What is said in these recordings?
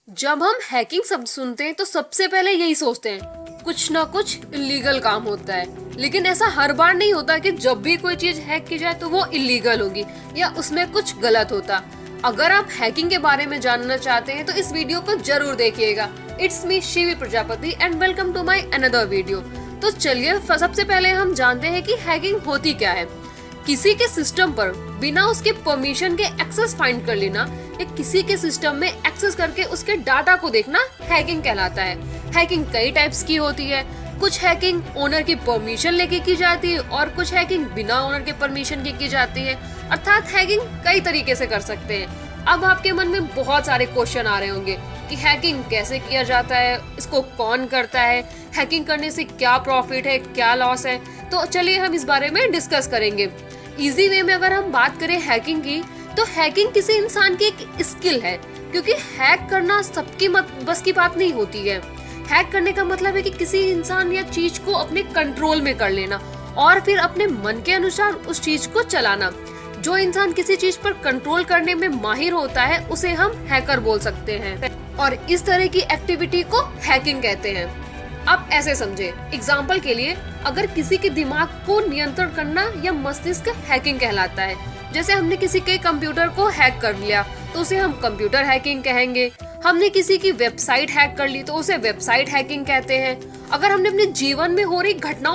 जब हम हैकिंग शब्द सुनते हैं तो सबसे पहले यही सोचते हैं कुछ ना कुछ इलीगल काम होता है। लेकिन ऐसा हर बार नहीं होता कि जब भी कोई चीज हैक की जाए तो वो इलीगल होगी या उसमें कुछ गलत होता। अगर आप हैकिंग के बारे में जानना चाहते हैं तो इस वीडियो को जरूर देखिएगा। It's me Shivi Prajapati and welcome to my another video. तो चलिए सबसे पहले हम जानते हैं कि हैकिंग होती क्या है। किसी के सिस्टम पर बिना उसके परमिशन के एक्सेस फाइंड कर लेना या किसी के सिस्टम में एक्सेस करके उसके डाटा को देखना हैकिंग कहलाता है। हैकिंग कई टाइप्स की होती है। कुछ हैकिंग ओनर की परमिशन लेके की जाती है और कुछ हैकिंग बिना ओनर के परमिशन के की जाती है। अर्थात हैकिंग कई तरीके से कर सकते हैं। अब आपके मन में बहुत सारे क्वेश्चन आ रहे होंगे कि हैकिंग कैसे किया जाता है, इसको कौन करता है, हैकिंग करने से क्या प्रॉफिट है, क्या लॉस है। तो चलिए हम इस बारे में डिस्कस करेंगे। इजी वे में अगर हम बात करें हैकिंग की, तो हैकिंग किसी इंसान की एक स्किल है, क्योंकि हैक करना सबकी बस की बात नहीं होती है। हैक करने का मतलब है कि किसी इंसान या चीज को अपने कंट्रोल में कर लेना और फिर अपने मन के अनुसार उस चीज को चलाना। जो इंसान किसी चीज पर कंट्रोल करने में माहिर होता है उसे हम हैकर बोल सकते हैं और इस तरह की एक्टिविटी को हैकिंग कहते हैं। आप ऐसे समझे, एग्जाम्पल के लिए अगर किसी के दिमाग को नियंत्रण करना या मस्तिष्क हैकिंग कहलाता है। जैसे हमने किसी के कंप्यूटर को हैक कर लिया तो उसे हम कंप्यूटर हैकिंग कहेंगे। हमने किसी की वेबसाइट हैक कर ली तो उसे वेबसाइट हैकिंग कहते हैं। अगर हमने अपने जीवन में हो रही घटनाओं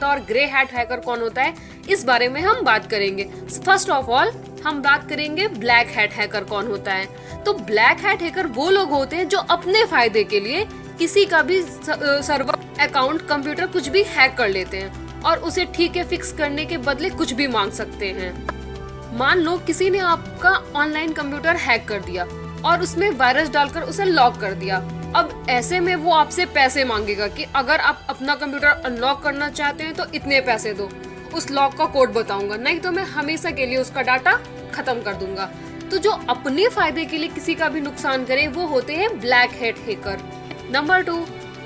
और ग्रे हैट हैकर कौन होता है, इस बारे में हम बात करेंगे। फर्स्ट ऑफ ऑल हम बात करेंगे ब्लैक हैट हैकर कौन होता है। तो ब्लैक हैट हैकर वो लोग होते हैं जो अपने फायदे के लिए किसी का भी सर्वर, अकाउंट, कंप्यूटर कुछ भी हैक कर लेते हैं और उसे ठीक है फिक्स करने के बदले कुछ भी मांग सकते हैं। मान लो किसी ने आपका ऑनलाइन कंप्यूटर हैक कर दिया और उसमें वायरस डालकर उसे लॉक कर दिया। अब ऐसे में वो आपसे पैसे मांगेगा कि अगर आप अपना कंप्यूटर अनलॉक करना चाहते हैं तो इतने पैसे दो, उस लॉक का कोड बताऊंगा, नहीं तो मैं हमेशा के लिए उसका डाटा खत्म कर दूंगा। तो जो अपने फायदे के लिए किसी का भी नुकसान करे वो होते हैं black hat hacker. Number 2,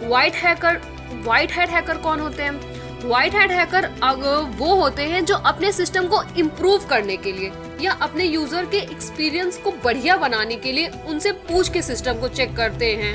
white hacker. White hat hacker कौन होते हैं? व्हाइट हैट हैकर वो होते हैं जो अपने सिस्टम को इम्प्रूव करने के लिए या अपने यूजर के एक्सपीरियंस को बढ़िया बनाने के लिए उनसे पूछ के सिस्टम को चेक करते हैं।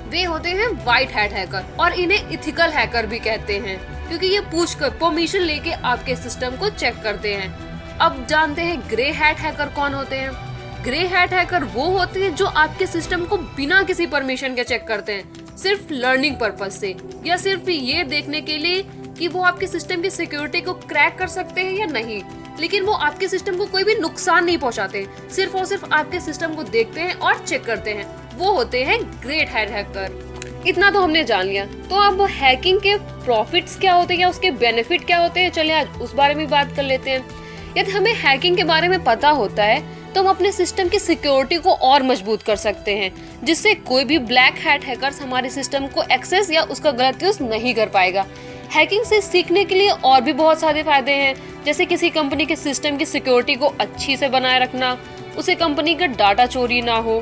वे होते हैं व्हाइट हैट हैकर और इन्हें इथिकल हैकर भी कहते हैं, क्योंकि ये पूछ कर परमिशन लेके आपके सिस्टम को चेक करते हैं। अब जानते हैं ग्रे हैट हैकर कौन होते हैं। ग्रे हैट हैकर वो होते हैं जो आपके सिस्टम को बिना किसी परमिशन के चेक करते हैं, सिर्फ लर्निंग पर्पज से या सिर्फ ये देखने के लिए कि वो आपके सिस्टम की सिक्योरिटी को क्रैक कर सकते हैं या नहीं। लेकिन वो आपके सिस्टम को कोई भी नुकसान नहीं पहुंचाते, सिर्फ और सिर्फ आपके सिस्टम को देखते हैं और चेक करते हैं। वो होते हैं ग्रेट हैट हैकर। इतना तो हमने जान लिया। तो अब हैकिंग के प्रॉफिट्स क्या होते हैं या उसके बेनिफिट क्या होते हैं, चलिए आज उस बारे में बात कर लेते हैं। यदि हमें हैकिंग के बारे में पता होता है तो हम अपने सिस्टम की सिक्योरिटी को और मजबूत कर सकते हैं, जिससे कोई भी ब्लैक हैट हैकर्स हमारे सिस्टम को एक्सेस या उसका गलत यूज नहीं कर पाएगा। हैकिंग से सीखने के लिए और भी बहुत सारे फायदे हैं, जैसे किसी कंपनी के सिस्टम की सिक्योरिटी को अच्छी से बनाए रखना, उसे कंपनी का डाटा चोरी ना हो।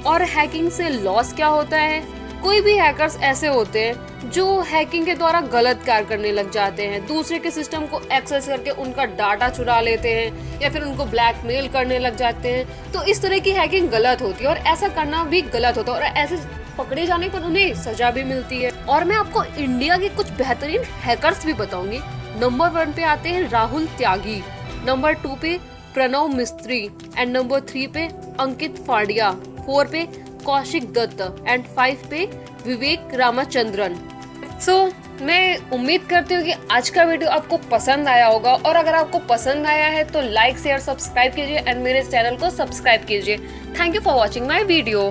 और हैकिंग से लॉस क्या होता है? कोई भी हैकर्स ऐसे होते हैं जो हैकिंग के द्वारा गलत कार्य करने लग जाते हैं, दूसरे के सिस्टम को एक्सेस करके उनका डाटा चुरा लेते हैं या फिर उनको ब्लैकमेल करने लग जाते हैं। तो इस तरह की हैकिंग गलत होती है और ऐसा करना भी गलत होता है और ऐसे पकड़े जाने पर उन्हें सजा भी मिलती है। और मैं आपको इंडिया के कुछ बेहतरीन हैकर्स भी बताऊंगी। नंबर 1 पे आते हैं राहुल त्यागी, नंबर 2 पे प्रणव मिस्त्री एंड नंबर 3 पे अंकित फाड़िया, 4 पे कौशिक दत्त एंड 5 पे विवेक रामाचंद्रन। मैं उम्मीद करती हूँ कि आज का वीडियो आपको पसंद आया होगा, और अगर आपको पसंद आया है तो लाइक शेयर सब्सक्राइब कीजिए एंड मेरे चैनल को सब्सक्राइब कीजिए। Thank you for watching my video.